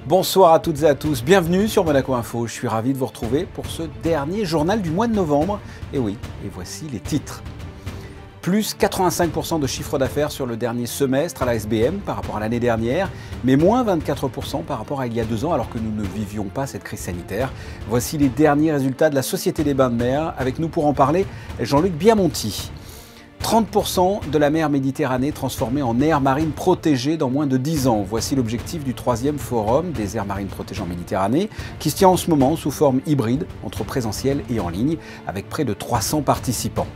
Bonsoir à toutes et à tous, bienvenue sur Monaco Info. Je suis ravi de vous retrouver pour ce dernier journal du mois de novembre. Et oui, et voici les titres. Plus 85% de chiffre d'affaires sur le dernier semestre à la SBM par rapport à l'année dernière, mais moins 24% par rapport à il y a 2 ans alors que nous ne vivions pas cette crise sanitaire. Voici les derniers résultats de la Société des Bains de Mer. Avec nous pour en parler, Jean-Luc Biamonti. 30% de la mer Méditerranée transformée en aire marine protégée dans moins de 10 ans. Voici l'objectif du 3e forum des aires marines protégées en Méditerranée, qui se tient en ce moment sous forme hybride, entre présentiel et en ligne, avec près de 300 participants.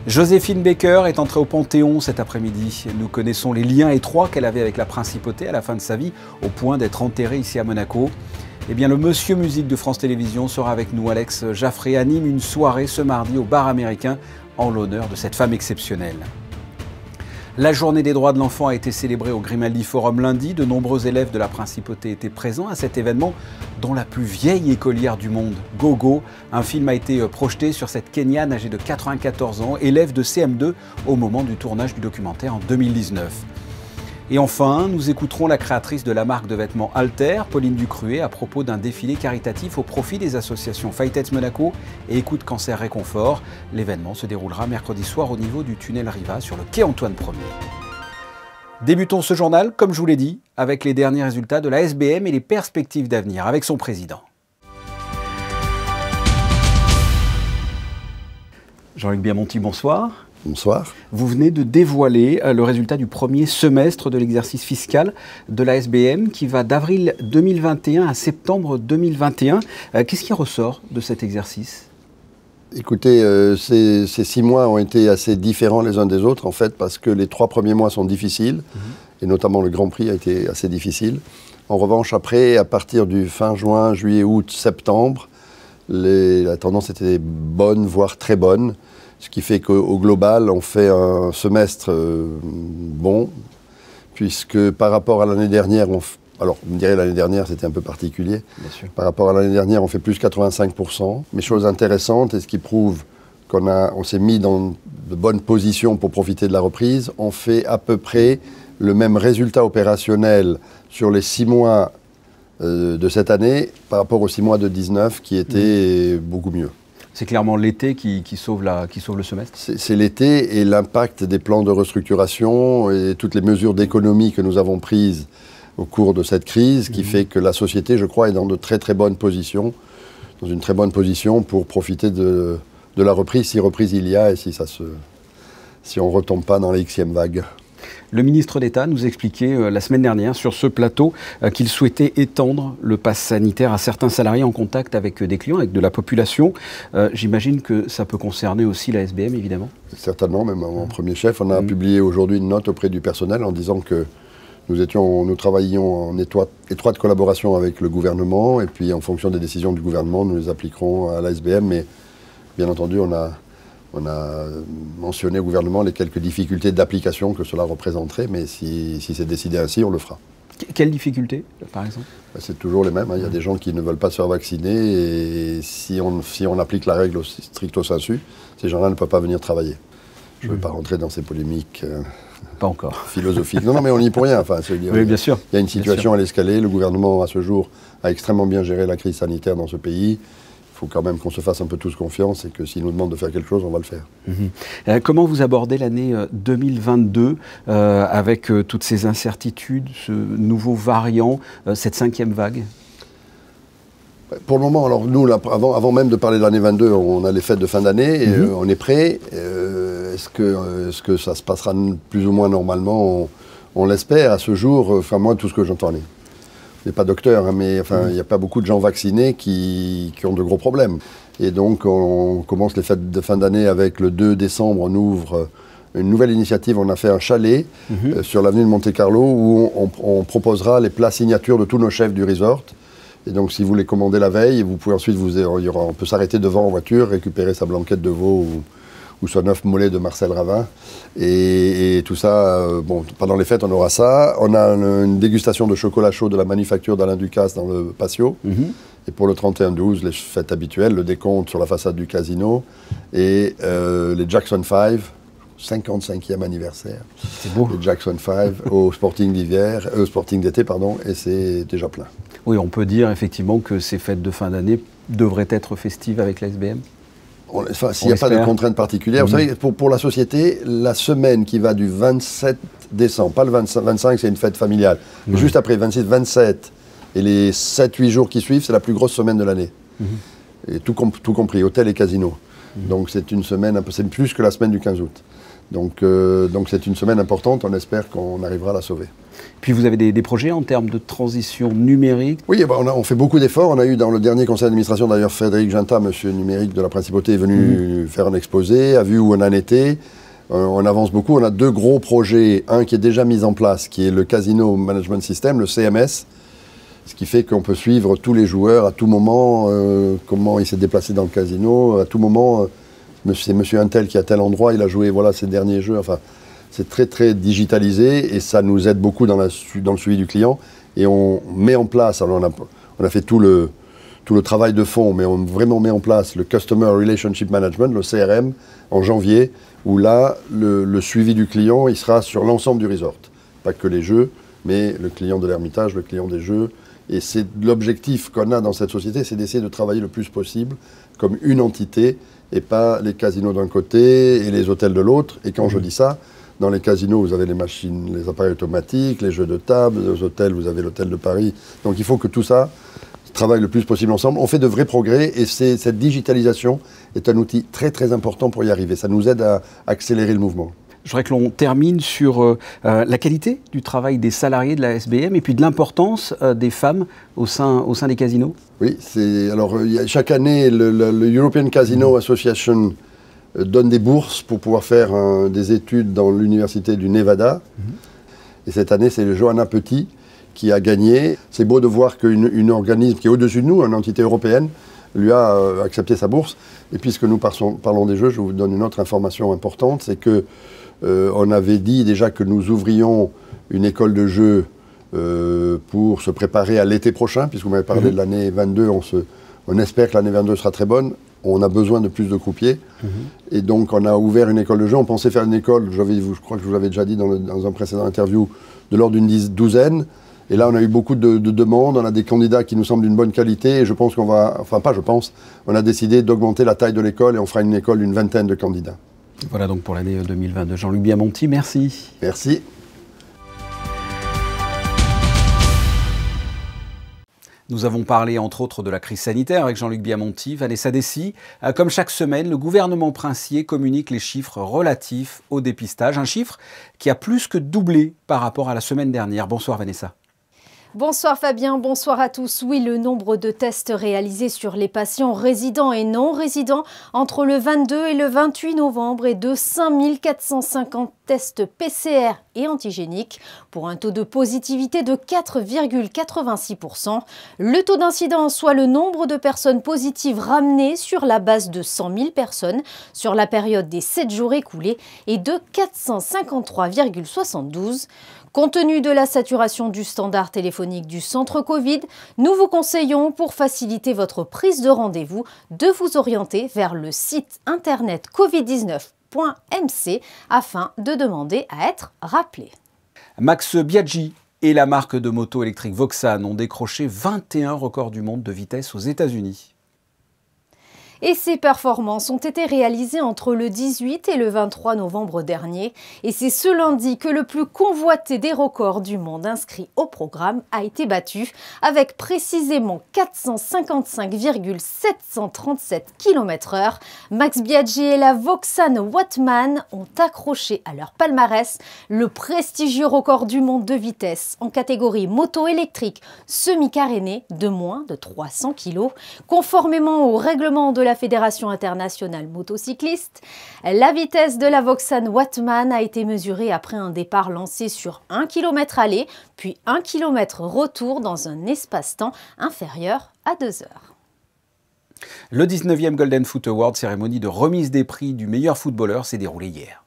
Joséphine Baker est entrée au Panthéon cet après-midi. Nous connaissons les liens étroits qu'elle avait avec la principauté à la fin de sa vie, au point d'être enterrée ici à Monaco. Eh bien, le monsieur musique de France Télévisions sera avec nous. Alex Jaffré anime une soirée ce mardi au bar américain en l'honneur de cette femme exceptionnelle. La journée des droits de l'enfant a été célébrée au Grimaldi Forum lundi. De nombreux élèves de la Principauté étaient présents à cet événement, dont la plus vieille écolière du monde, Gogo. Un film a été projeté sur cette Kenyane âgée de 94 ans, élève de CM2 au moment du tournage du documentaire en 2019. Et enfin, nous écouterons la créatrice de la marque de vêtements Alter, Pauline Ducruet, à propos d'un défilé caritatif au profit des associations Fight Monaco et Écoute Cancer Réconfort. L'événement se déroulera mercredi soir au niveau du tunnel Riva sur le quai Antoine Ier. Débutons ce journal, comme je vous l'ai dit, avec les derniers résultats de la SBM et les perspectives d'avenir avec son président. Jean-Luc Biamonti, bonsoir. Bonsoir. Vous venez de dévoiler le résultat du premier semestre de l'exercice fiscal de la SBM qui va d'avril 2021 à septembre 2021. Qu'est-ce qui ressort de cet exercice ? Écoutez, ces 6 mois ont été assez différents les uns des autres, en fait, parce que les 3 premiers mois sont difficiles, et notamment le Grand Prix a été assez difficile. En revanche, après, à partir du fin juin, juillet, août, septembre, la tendance était bonne, voire très bonne. Ce qui fait qu'au global, on fait un semestre bon, puisque par rapport à l'année dernière, alors vous me direz l'année dernière c'était un peu particulier, bien sûr. Par rapport à l'année dernière on fait plus 85%, mais chose intéressante et ce qui prouve qu'on s'est mis dans de bonnes positions pour profiter de la reprise, on fait à peu près le même résultat opérationnel sur les 6 mois de cette année par rapport aux 6 mois de 19 qui étaient beaucoup mieux. C'est clairement l'été qui sauve le semestre. C'est l'été et l'impact des plans de restructuration et toutes les mesures d'économie que nous avons prises au cours de cette crise qui fait que la société, je crois, est dans de très très bonnes positions, dans une très bonne position pour profiter de la reprise, si reprise il y a et si on ne retombe pas dans la Xème vague. Le ministre d'État nous expliquait la semaine dernière sur ce plateau qu'il souhaitait étendre le pass sanitaire à certains salariés en contact avec des clients, avec de la population. J'imagine que ça peut concerner aussi la SBM, évidemment. Certainement, même en premier chef. On a publié aujourd'hui une note auprès du personnel en disant que nous travaillions en étroite collaboration avec le gouvernement et puis en fonction des décisions du gouvernement, nous les appliquerons à la SBM. Mais bien entendu, on a mentionné au gouvernement les quelques difficultés d'application que cela représenterait, mais si c'est décidé ainsi, on le fera. Quelles difficultés, par exemple ? C'est toujours les mêmes. Il y a des gens qui ne veulent pas se faire vacciner et si on applique la règle stricto sensu, ces gens-là ne peuvent pas venir travailler. Je ne veux pas rentrer dans ces polémiques pas encore. Philosophiques. Non, mais on n'y peut rien. Enfin, oui, bien sûr. Il y a une situation à l'escalier. Le gouvernement, à ce jour, a extrêmement bien géré la crise sanitaire dans ce pays. Il faut quand même qu'on se fasse un peu tous confiance et que s'ils nous demandent de faire quelque chose, on va le faire. Comment vous abordez l'année 2022 avec toutes ces incertitudes, ce nouveau variant, cette 5e vague ? Pour le moment, alors nous, avant même de parler de l'année 22, on a les fêtes de fin d'année, et on est prêt. Est-ce que ça se passera plus ou moins normalement ? On l'espère. À ce jour, enfin moi, tout ce que j'entends, je ne suis pas docteur, hein, mais enfin, il n'y a pas beaucoup de gens vaccinés qui ont de gros problèmes. Et donc, on commence les fêtes de fin d'année avec le 2 décembre, on ouvre une nouvelle initiative. On a fait un chalet sur l'avenue de Monte-Carlo où on proposera les plats signatures de tous nos chefs du resort. Et donc, si vous les commandez la veille, vous pouvez ensuite, on peut s'arrêter devant en voiture, récupérer sa blanquette de veau ou son œuf mollet de Marcel Ravin. Et tout ça, pendant les fêtes, on aura ça. On a une dégustation de chocolat chaud de la manufacture d'Alain Ducasse dans le patio. Et pour le 31-12, les fêtes habituelles, le décompte sur la façade du casino et les Jackson 5, 55e anniversaire. C'est beau. Les Jackson 5 au Sporting d'hiver, Sporting d'été, pardon, et c'est déjà plein. Oui, on peut dire effectivement que ces fêtes de fin d'année devraient être festives avec la SBM. S'il n'y a pas de contraintes particulières. Vous savez, pour la société, la semaine qui va du 27 décembre, pas le 25, c'est une fête familiale, mais juste après, 26, 27, et les 7-8 jours qui suivent, c'est la plus grosse semaine de l'année. Et tout compris, hôtel et casino. Donc c'est une semaine, c'est plus que la semaine du 15 août. Donc c'est une semaine importante, on espère qu'on arrivera à la sauver. Puis vous avez des projets en termes de transition numérique? Oui, on fait beaucoup d'efforts. On a eu dans le dernier conseil d'administration, d'ailleurs, Frédéric Ginta, monsieur numérique de la Principauté, est venu faire un exposé, a vu où on en était. On avance beaucoup. On a 2 gros projets. Un qui est déjà mis en place, qui est le Casino Management System, le CMS, ce qui fait qu'on peut suivre tous les joueurs à tout moment, comment il s'est déplacé dans le casino, à tout moment. C'est monsieur un tel qui est à tel endroit, il a joué ces derniers jeux. Enfin, c'est très très digitalisé et ça nous aide beaucoup dans le suivi du client. Et on met en place, alors on a fait tout le travail de fond, mais on vraiment met en place le Customer Relationship Management, le CRM, en janvier, où là, le suivi du client, il sera sur l'ensemble du resort. Pas que les jeux, mais le client de l'Ermitage, le client des jeux. Et c'est l'objectif qu'on a dans cette société, c'est d'essayer de travailler le plus possible comme une entité et pas les casinos d'un côté et les hôtels de l'autre. Et quand je dis ça, dans les casinos, vous avez les machines, les appareils automatiques, les jeux de table, les hôtels, vous avez l'hôtel de Paris. Donc il faut que tout ça travaille le plus possible ensemble. On fait de vrais progrès et cette digitalisation est un outil très très important pour y arriver. Ça nous aide à accélérer le mouvement. Je voudrais que l'on termine sur la qualité du travail des salariés de la SBM et puis de l'importance des femmes au sein des casinos. Oui, chaque année, le European Casino Association donne des bourses pour pouvoir faire des études dans l'université du Nevada. Et cette année, c'est Johanna Petit qui a gagné. C'est beau de voir qu'un organisme qui est au-dessus de nous, une entité européenne, lui a accepté sa bourse. Et puisque nous parlons des jeux, je vous donne une autre information importante, c'est que on avait dit déjà que nous ouvrions une école de jeux pour se préparer à l'été prochain, puisque vous m'avez parlé de l'année 22, on espère que l'année 22 sera très bonne. On a besoin de plus de croupiers. Et donc on a ouvert une école de jeux. On pensait faire une école, je crois que je vous l'avais déjà dit dans un précédent interview, de l'ordre d'une douzaine. Et là on a eu beaucoup de demandes, on a des candidats qui nous semblent d'une bonne qualité. Et je pense qu'on va, enfin pas je pense, on a décidé d'augmenter la taille de l'école et on fera une école d'une vingtaine de candidats. Voilà donc pour l'année 2022. Jean-Luc Biamonti, merci. Merci. Nous avons parlé entre autres de la crise sanitaire avec Jean-Luc Biamonti, Vanessa Dessy. Comme chaque semaine, le gouvernement princier communique les chiffres relatifs au dépistage. Un chiffre qui a plus que doublé par rapport à la semaine dernière. Bonsoir Vanessa. Bonsoir Fabien, bonsoir à tous. Oui, le nombre de tests réalisés sur les patients résidents et non résidents entre le 22 et le 28 novembre est de 5450 tests PCR et antigéniques pour un taux de positivité de 4,86%. Le taux d'incidence, soit le nombre de personnes positives ramenées sur la base de 100 000 personnes sur la période des 7 jours écoulés, est de 453,72. Compte tenu de la saturation du standard téléphonique du centre Covid, nous vous conseillons, pour faciliter votre prise de rendez-vous, de vous orienter vers le site internet covid19.mc afin de demander à être rappelé. Max Biaggi et la marque de moto électrique Voxan ont décroché 21 records du monde de vitesse aux États-Unis. Et ces performances ont été réalisées entre le 18 et le 23 novembre dernier. Et c'est ce lundi que le plus convoité des records du monde inscrit au programme a été battu, avec précisément 455,737 km/h. Max Biaggi et la Voxan Wattman ont accroché à leur palmarès le prestigieux record du monde de vitesse en catégorie moto électrique semi-carénée de moins de 300 kg. Conformément au règlement de la Fédération internationale motocycliste, la vitesse de la Voxan Wattman a été mesurée après un départ lancé sur 1 km aller, puis 1 km retour dans un espace-temps inférieur à 2 heures. Le 19e Golden Foot Award, cérémonie de remise des prix du meilleur footballeur, s'est déroulée hier.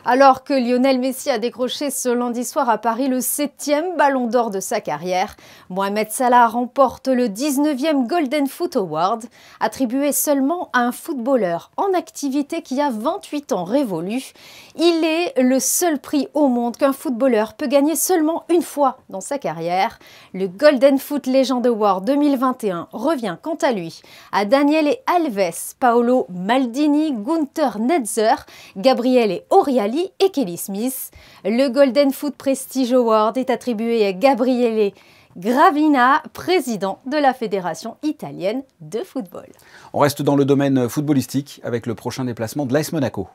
Alors que Lionel Messi a décroché ce lundi soir à Paris le 7e ballon d'or de sa carrière, Mohamed Salah remporte le 19e Golden Foot Award, attribué seulement à un footballeur en activité qui a 28 ans révolus. Il est le seul prix au monde qu'un footballeur peut gagner seulement une fois dans sa carrière. Le Golden Foot Legend Award 2021 revient quant à lui à Daniele Alves, Paolo Maldini, Günther Netzer, Gabriele Oriali et Kelly Smith. Le Golden Foot Prestige Award est attribué à Gabriele Gravina, président de la Fédération italienne de football. On reste dans le domaine footballistique avec le prochain déplacement de l'AS Monaco.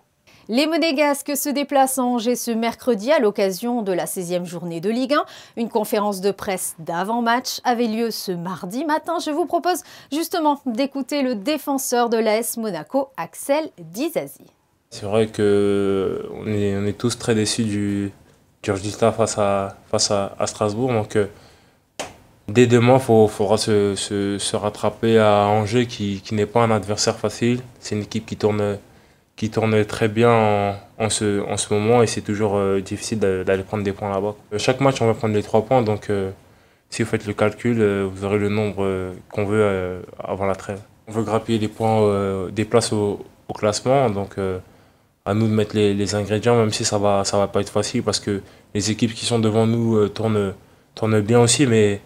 Les Monégasques se déplacent à Angers ce mercredi à l'occasion de la 16e journée de Ligue 1. Une conférence de presse d'avant-match avait lieu ce mardi matin. Je vous propose justement d'écouter le défenseur de l'AS Monaco, Axel Disasi. C'est vrai qu'on est tous très déçus du résultat face à Strasbourg. Donc, dès demain, il faudra se rattraper à Angers, qui n'est pas un adversaire facile. C'est une équipe qui tourne très bien en ce moment, et c'est toujours difficile d'aller prendre des points là-bas. Chaque match, on va prendre les 3 points. Donc, si vous faites le calcul, vous aurez le nombre qu'on veut avant la trêve. On veut grappiller des points, des places au classement. Donc, à nous de mettre les ingrédients, même si ça va pas être facile, parce que les équipes qui sont devant nous tournent bien aussi, mais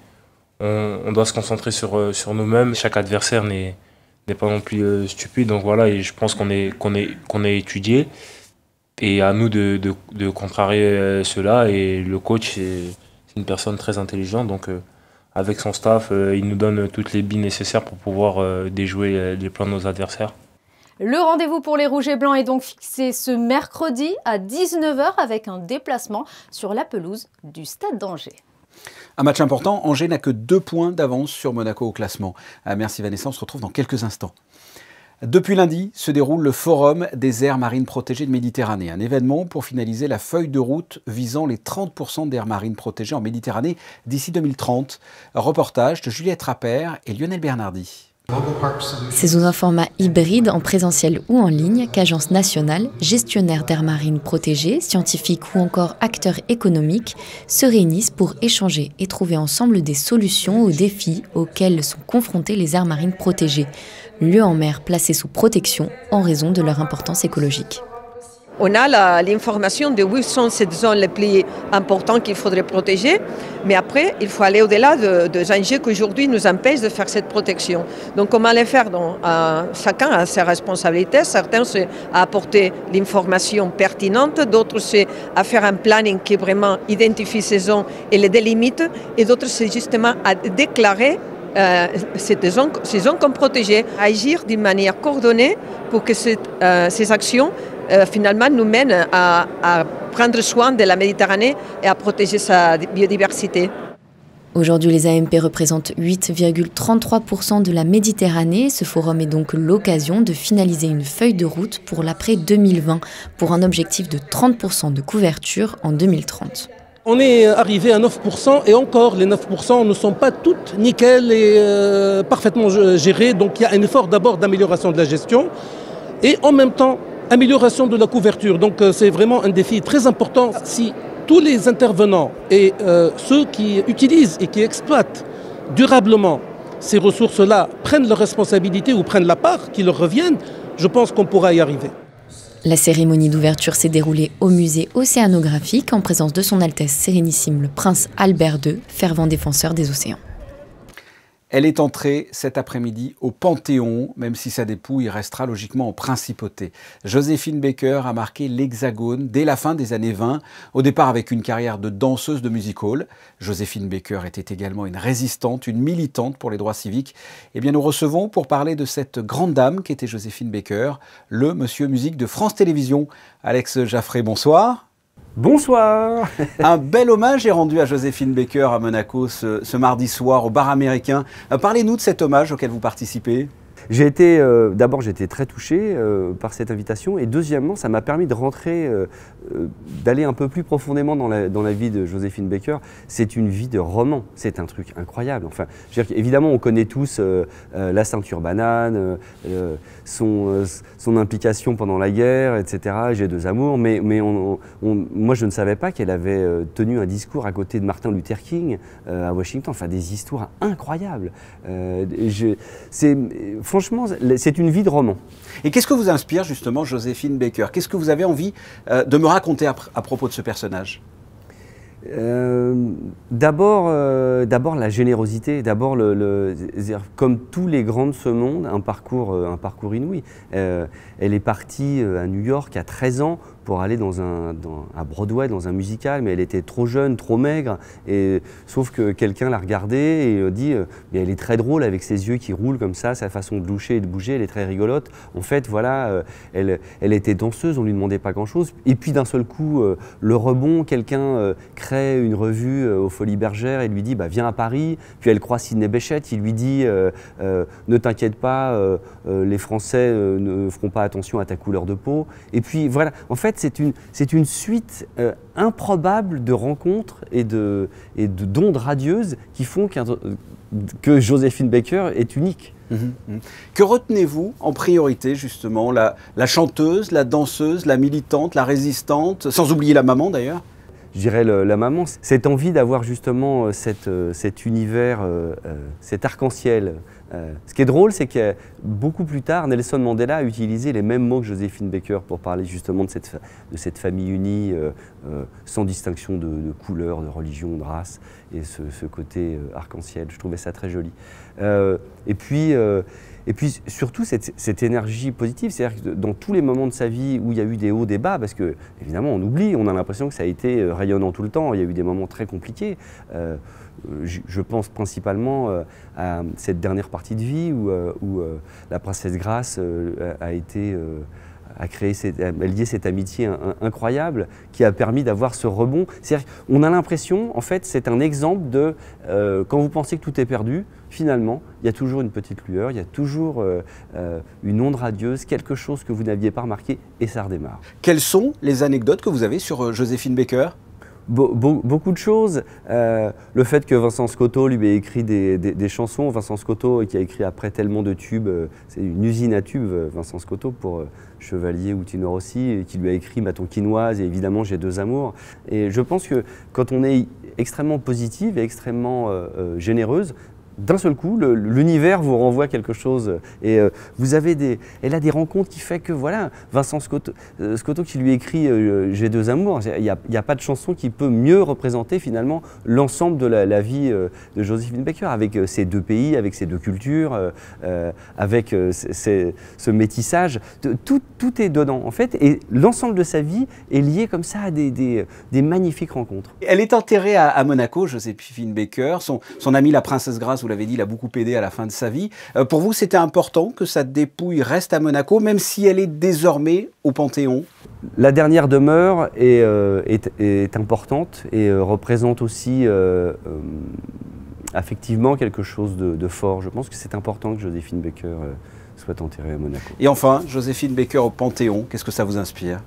on doit se concentrer sur nous-mêmes. Chaque adversaire n'est pas non plus stupide, donc voilà, et je pense qu'on est étudié, et à nous de contrarier cela. Et le coach, c'est une personne très intelligente, donc avec son staff, il nous donne toutes les billes nécessaires pour pouvoir déjouer les plans de nos adversaires. Le rendez-vous pour les Rouges et Blancs est donc fixé ce mercredi à 19 h avec un déplacement sur la pelouse du Stade d'Angers. Un match important, Angers n'a que 2 points d'avance sur Monaco au classement. Merci Vanessa, on se retrouve dans quelques instants. Depuis lundi se déroule le Forum des aires marines protégées de Méditerranée, un événement pour finaliser la feuille de route visant les 30% d'aires marines protégées en Méditerranée d'ici 2030. Reportage de Juliette Rappert et Lionel Bernardi. C'est sous un format hybride, en présentiel ou en ligne, qu'agences nationales, gestionnaires d'aires marines protégées, scientifiques ou encore acteurs économiques se réunissent pour échanger et trouver ensemble des solutions aux défis auxquels sont confrontées les aires marines protégées, lieux en mer placés sous protection en raison de leur importance écologique. On a l'information de où sont ces zones les plus importantes qu'il faudrait protéger, mais après, il faut aller au-delà des enjeux qu'aujourd'hui nous empêchent de faire cette protection. Donc comment les faire? Chacun a ses responsabilités, certains c'est à apporter l'information pertinente, d'autres c'est à faire un planning qui vraiment identifie ces zones et les délimite, et d'autres c'est justement à déclarer ces zones comme protégées, agir d'une manière coordonnée pour que ces actions finalement nous mènent à prendre soin de la Méditerranée et à protéger sa biodiversité. Aujourd'hui, les AMP représentent 8,33% de la Méditerranée. Ce forum est donc l'occasion de finaliser une feuille de route pour l'après 2020, pour un objectif de 30% de couverture en 2030. On est arrivé à 9% et encore les 9% ne sont pas toutes nickel et parfaitement gérées. Donc il y a un effort d'abord d'amélioration de la gestion et en même temps amélioration de la couverture. Donc c'est vraiment un défi très important. Si tous les intervenants et ceux qui utilisent et qui exploitent durablement ces ressources-là prennent leurs responsabilités ou prennent la part qui leur revienne, je pense qu'on pourra y arriver. La cérémonie d'ouverture s'est déroulée au musée océanographique en présence de son Altesse Sérénissime le Prince Albert II, fervent défenseur des océans. Elle est entrée cet après-midi au Panthéon, même si sa dépouille restera logiquement en principauté. Joséphine Baker a marqué l'Hexagone dès la fin des années 20, au départ avec une carrière de danseuse de music hall. Joséphine Baker était également une résistante, une militante pour les droits civiques. Eh bien, nous recevons pour parler de cette grande dame qu'était Joséphine Baker, le monsieur musique de France Télévisions. Alex Jaffray, bonsoir. Bonsoir. Un bel hommage est rendu à Joséphine Baker à Monaco ce mardi soir au bar américain. Parlez-nous de cet hommage auquel vous participez. D'abord, j'ai été très touché par cette invitation et deuxièmement, ça m'a permis de rentrer d'aller un peu plus profondément dans la vie de Joséphine Baker. C'est une vie de roman, c'est un truc incroyable. Enfin, je veux dire, évidemment, on connaît tous la ceinture banane, son implication pendant la guerre, etc. J'ai deux amours, mais moi je ne savais pas qu'elle avait tenu un discours à côté de Martin Luther King à Washington. Enfin, des histoires incroyables. Franchement, c'est une vie de roman. Et qu'est-ce que vous inspire justement Joséphine Baker? Qu'est-ce que vous avez envie de me raconter à propos de ce personnage? D'abord la générosité, d'abord comme tous les grands de ce monde, un parcours inouï. Elle est partie à New York à 13 ans pour aller à Broadway dans un musical, mais elle était trop jeune, trop maigre, sauf que quelqu'un l'a regardée et dit mais elle est très drôle avec ses yeux qui roulent comme ça, sa façon de loucher et de bouger, elle est très rigolote. En fait, voilà, elle était danseuse, on ne lui demandait pas grand-chose. Et puis d'un seul coup, le rebond, quelqu'un crée une revue aux Folies Bergères et lui dit viens à Paris. Puis elle croit Sidney Bechet, il lui dit ne t'inquiète pas, les Français ne feront pas attention à ta couleur de peau. Et puis voilà, en fait, c'est une suite improbable de rencontres et de d'ondes radieuses qui font que Joséphine Baker est unique. Que retenez-vous en priorité justement? La chanteuse, la danseuse, la militante, la résistante, sans oublier la maman d'ailleurs? Je dirais la maman, cette envie d'avoir justement cet univers, cet arc-en-ciel. Ce qui est drôle, c'est que beaucoup plus tard, Nelson Mandela a utilisé les mêmes mots que Joséphine Baker pour parler justement de cette famille unie, sans distinction de couleur, de religion, de race, et ce côté arc-en-ciel. Je trouvais ça très joli. Et puis surtout cette énergie positive, c'est-à-dire que dans tous les moments de sa vie où il y a eu des hauts, des bas, parce que évidemment on oublie, on a l'impression que ça a été rayonnant tout le temps, il y a eu des moments très compliqués. Je pense principalement à cette dernière partie de vie où la princesse Grace a lié cette amitié incroyable qui a permis d'avoir ce rebond. C'est-à-dire qu'on a l'impression, en fait, c'est un exemple de quand vous pensez que tout est perdu, finalement, il y a toujours une petite lueur, il y a toujours une onde radieuse, quelque chose que vous n'aviez pas remarqué et ça redémarre. Quelles sont les anecdotes que vous avez sur Joséphine Baker? Beaucoup de choses. Le fait que Vincent Scotto lui ait écrit des chansons. Vincent Scotto qui a écrit après tellement de tubes, c'est une usine à tubes, Vincent Scotto, pour Chevalier ou Tino Rossi, et qui lui a écrit Ma Tonquinoise et évidemment J'ai deux amours. Et je pense que quand on est extrêmement positive et extrêmement généreuse, d'un seul coup, l'univers vous renvoie quelque chose. Et elle a des rencontres qui fait que, voilà, Vincent Scotto qui lui écrit J'ai deux amours, il n'y a pas de chanson qui peut mieux représenter finalement l'ensemble de la vie de Joséphine Baker, avec ces deux pays, avec ces deux cultures, avec ce métissage. Tout est dedans, en fait. Et l'ensemble de sa vie est lié comme ça à des magnifiques rencontres. Elle est enterrée à Monaco, Joséphine Baker. Son amie la princesse Grace, vous l'avez dit, l'a beaucoup aidé à la fin de sa vie. Pour vous, c'était important que sa dépouille reste à Monaco, même si elle est désormais au Panthéon? La dernière demeure est importante et représente aussi affectivement quelque chose de fort. Je pense que c'est important que Joséphine Baker soit enterrée à Monaco. Et enfin, Joséphine Baker au Panthéon, qu'est-ce que ça vous inspire?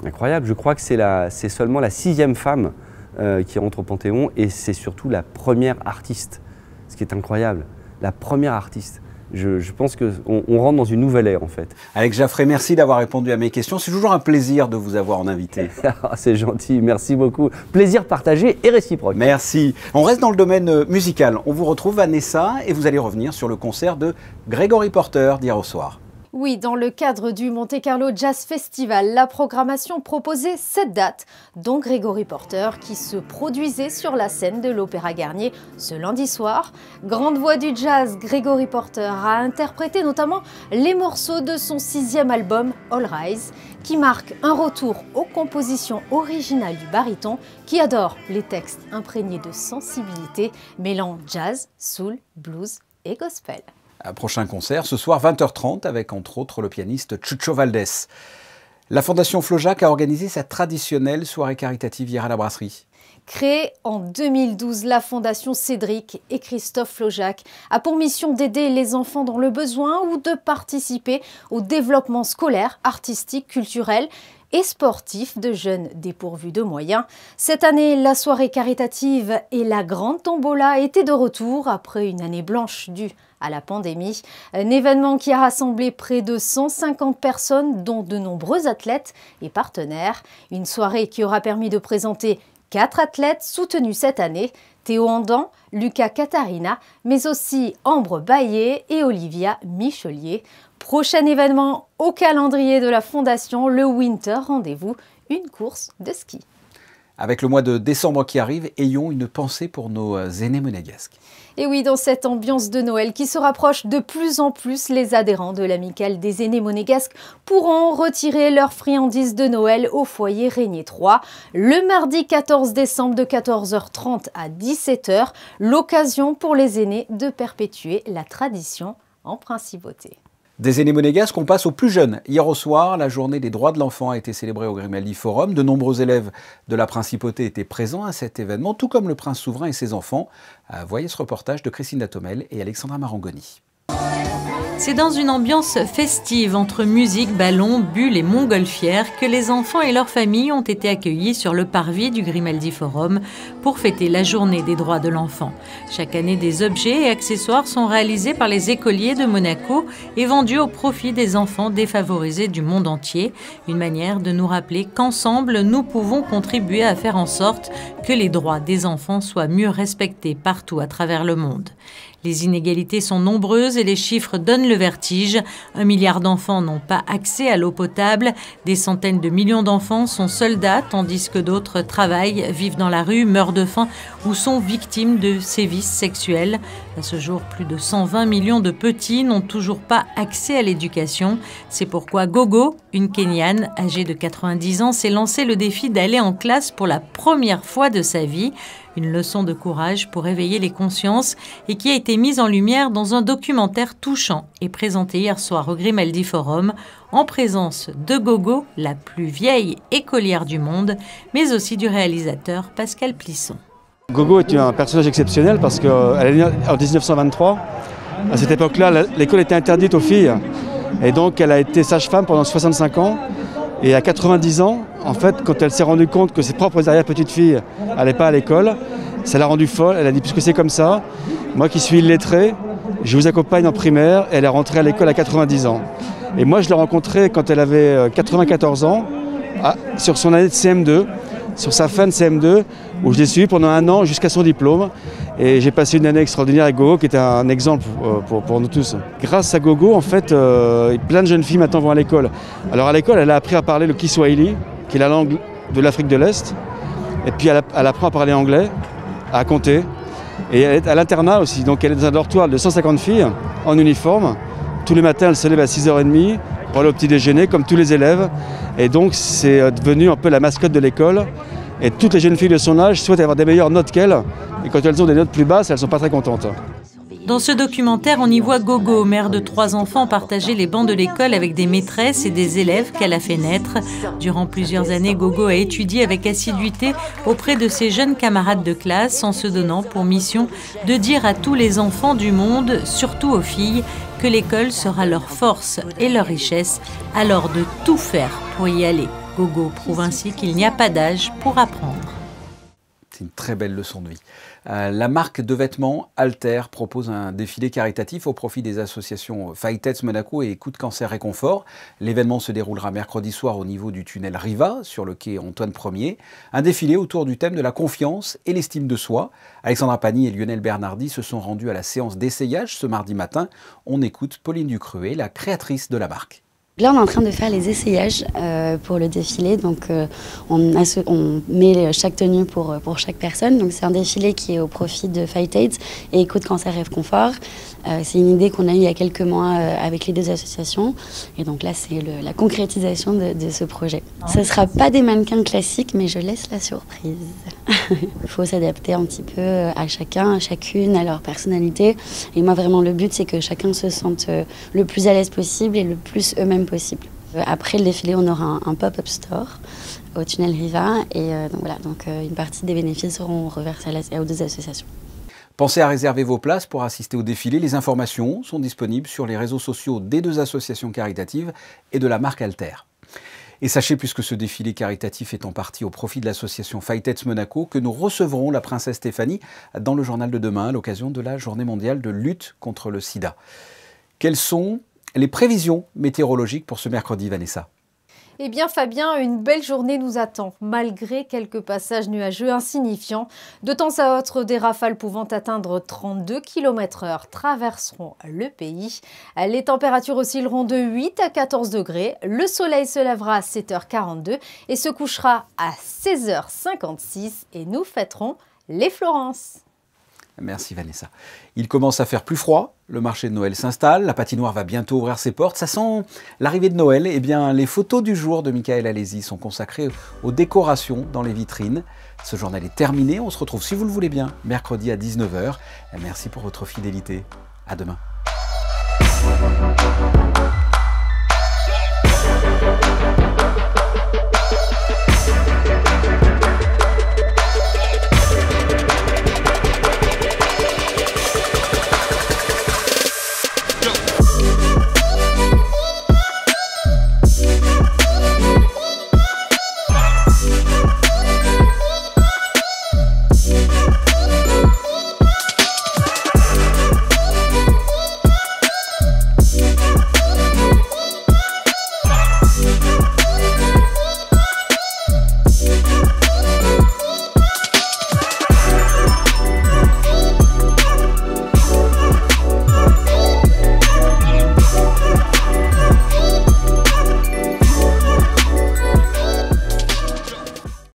Incroyable, je crois que c'est seulement la 6e femme qui rentre au Panthéon, et c'est surtout la première artiste, ce qui est incroyable, la première artiste. Je pense qu'on rentre dans une nouvelle ère en fait. Alex Jaffray, merci d'avoir répondu à mes questions. C'est toujours un plaisir de vous avoir en invité. C'est gentil, merci beaucoup. Plaisir partagé et réciproque. Merci. On reste dans le domaine musical. On vous retrouve Vanessa et vous allez revenir sur le concert de Gregory Porter d'hier au soir. Oui, dans le cadre du Monte Carlo Jazz Festival, la programmation proposait 7 dates, dont Gregory Porter qui se produisait sur la scène de l'Opéra Garnier ce lundi soir. Grande voix du jazz, Gregory Porter a interprété notamment les morceaux de son 6e album All Rise, qui marque un retour aux compositions originales du baryton qui adore les textes imprégnés de sensibilité, mêlant jazz, soul, blues et gospel. Prochain concert ce soir 20h30 avec entre autres le pianiste Chucho Valdés. La Fondation Flojac a organisé sa traditionnelle soirée caritative hier à la brasserie. Créée en 2012, la Fondation Cédric et Christophe Flojac a pour mission d'aider les enfants dans le besoin ou de participer au développement scolaire, artistique, culturel et sportifs de jeunes dépourvus de moyens. Cette année, la soirée caritative et la grande tombola étaient de retour après une année blanche due à la pandémie. Un événement qui a rassemblé près de 150 personnes, dont de nombreux athlètes et partenaires. Une soirée qui aura permis de présenter 4 athlètes soutenus cette année. Théo Andan, Lucas Catarina, mais aussi Ambre Baillet et Olivia Michelier. Prochain événement au calendrier de la Fondation, le Winter Rendez-vous, une course de ski. Avec le mois de décembre qui arrive, ayons une pensée pour nos aînés monégasques. Et oui, dans cette ambiance de Noël qui se rapproche de plus en plus, les adhérents de l'Amicale des aînés monégasques pourront retirer leurs friandises de Noël au foyer Régnier 3 le mardi 14 décembre de 14h30 à 17h. L'occasion pour les aînés de perpétuer la tradition en principauté. Des aînés monégasques, on passe aux plus jeunes. Hier au soir, la journée des droits de l'enfant a été célébrée au Grimaldi Forum. De nombreux élèves de la Principauté étaient présents à cet événement, tout comme le prince souverain et ses enfants. Voyez ce reportage de Christine Latomel et Alexandra Marangoni. C'est dans une ambiance festive entre musique, ballons, bulles et montgolfières que les enfants et leurs familles ont été accueillis sur le parvis du Grimaldi Forum pour fêter la journée des droits de l'enfant. Chaque année, des objets et accessoires sont réalisés par les écoliers de Monaco et vendus au profit des enfants défavorisés du monde entier. Une manière de nous rappeler qu'ensemble, nous pouvons contribuer à faire en sorte que les droits des enfants soient mieux respectés partout à travers le monde. Les inégalités sont nombreuses et les chiffres donnent le vertige. 1 milliard d'enfants n'ont pas accès à l'eau potable. Des centaines de millions d'enfants sont soldats, tandis que d'autres travaillent, vivent dans la rue, meurent de faim ou sont victimes de sévices sexuels. À ce jour, plus de 120 millions de petits n'ont toujours pas accès à l'éducation. C'est pourquoi Gogo, une Kenyane âgée de 90 ans, s'est lancé le défi d'aller en classe pour la première fois de sa vie. Une leçon de courage pour éveiller les consciences et qui a été mise en lumière dans un documentaire touchant et présenté hier soir au Grimaldi Forum en présence de Gogo, la plus vieille écolière du monde, mais aussi du réalisateur Pascal Plisson. Gogo est un personnage exceptionnel parce qu'elle est née en 1923. À cette époque-là, l'école était interdite aux filles et donc elle a été sage-femme pendant 65 ans. Et à 90 ans, en fait, quand elle s'est rendue compte que ses propres arrière-petites-filles n'allaient pas à l'école, ça l'a rendue folle. Elle a dit, puisque c'est comme ça, moi qui suis illettré, je vous accompagne en primaire. Et elle est rentrée à l'école à 90 ans. Et moi, je l'ai rencontrée quand elle avait 94 ans, sur son année de CM2, sur sa fin de CM2, où je l'ai suivie pendant 1 an jusqu'à son diplôme. Et j'ai passé une année extraordinaire avec Gogo, qui était un exemple pour nous tous. Grâce à Gogo, en fait, plein de jeunes filles maintenant vont à l'école. Alors à l'école, elle a appris à parler le Kiswahili, qui est la langue de l'Afrique de l'Est. Et puis elle apprend à parler anglais, à compter. Et elle est à l'internat aussi, donc elle est dans un dortoir de 150 filles en uniforme. Tous les matins, elle se lève à 6h30 pour aller au petit déjeuner, comme tous les élèves. Et donc c'est devenu un peu la mascotte de l'école. Et toutes les jeunes filles de son âge souhaitent avoir des meilleures notes qu'elle. Et quand elles ont des notes plus basses, elles ne sont pas très contentes. Dans ce documentaire, on y voit Gogo, mère de 3 enfants, partager les bancs de l'école avec des maîtresses et des élèves qu'elle a fait naître. Durant plusieurs années, Gogo a étudié avec assiduité auprès de ses jeunes camarades de classe, en se donnant pour mission de dire à tous les enfants du monde, surtout aux filles, que l'école sera leur force et leur richesse, alors de tout faire pour y aller. Gogo prouve ainsi qu'il n'y a pas d'âge pour apprendre. C'est une très belle leçon de vie. La marque de vêtements Alter propose un défilé caritatif au profit des associations Fight-Aids Monaco et Coup de Cancer Réconfort. L'événement se déroulera mercredi soir au niveau du tunnel Riva, sur le quai Antoine Ier. Un défilé autour du thème de la confiance et l'estime de soi. Alexandra Pani et Lionel Bernardi se sont rendus à la séance d'essayage ce mardi matin. On écoute Pauline Ducruet, la créatrice de la marque. Là, on est en train de faire les essayages pour le défilé. Donc, on met chaque tenue pour chaque personne. Donc, c'est un défilé qui est au profit de Fight-Aids et Coup de Cancer Réconfort. C'est une idée qu'on a eue il y a quelques mois avec les 2 associations. Et donc là, c'est la concrétisation de ce projet. Ce ne sera pas des mannequins classiques, mais je laisse la surprise. Il faut s'adapter un petit peu à chacun, à chacune, à leur personnalité. Et moi, vraiment, le but, c'est que chacun se sente le plus à l'aise possible et le plus eux-mêmes possible. Après le défilé, on aura un pop-up store au tunnel Riva. Et donc une partie des bénéfices seront reversés aux 2 associations. Pensez à réserver vos places pour assister au défilé. Les informations sont disponibles sur les réseaux sociaux des 2 associations caritatives et de la marque Alter. Et sachez, puisque ce défilé caritatif est en partie au profit de l'association Fight-Aids Monaco, que nous recevrons la princesse Stéphanie dans le journal de demain à l'occasion de la journée mondiale de lutte contre le sida. Quelles sont les prévisions météorologiques pour ce mercredi, Vanessa ? Eh bien Fabien, une belle journée nous attend, malgré quelques passages nuageux insignifiants. De temps à autre, des rafales pouvant atteindre 32 km/h traverseront le pays. Les températures oscilleront de 8 à 14 degrés. Le soleil se lèvera à 7h42 et se couchera à 16h56 et nous fêterons les Florences. Merci Vanessa. Il commence à faire plus froid, le marché de Noël s'installe, la patinoire va bientôt ouvrir ses portes. Ça sent l'arrivée de Noël. Eh bien, les photos du jour de Michael Alési sont consacrées aux décorations dans les vitrines. Ce journal est terminé. On se retrouve, si vous le voulez bien, mercredi à 19h. Merci pour votre fidélité. À demain.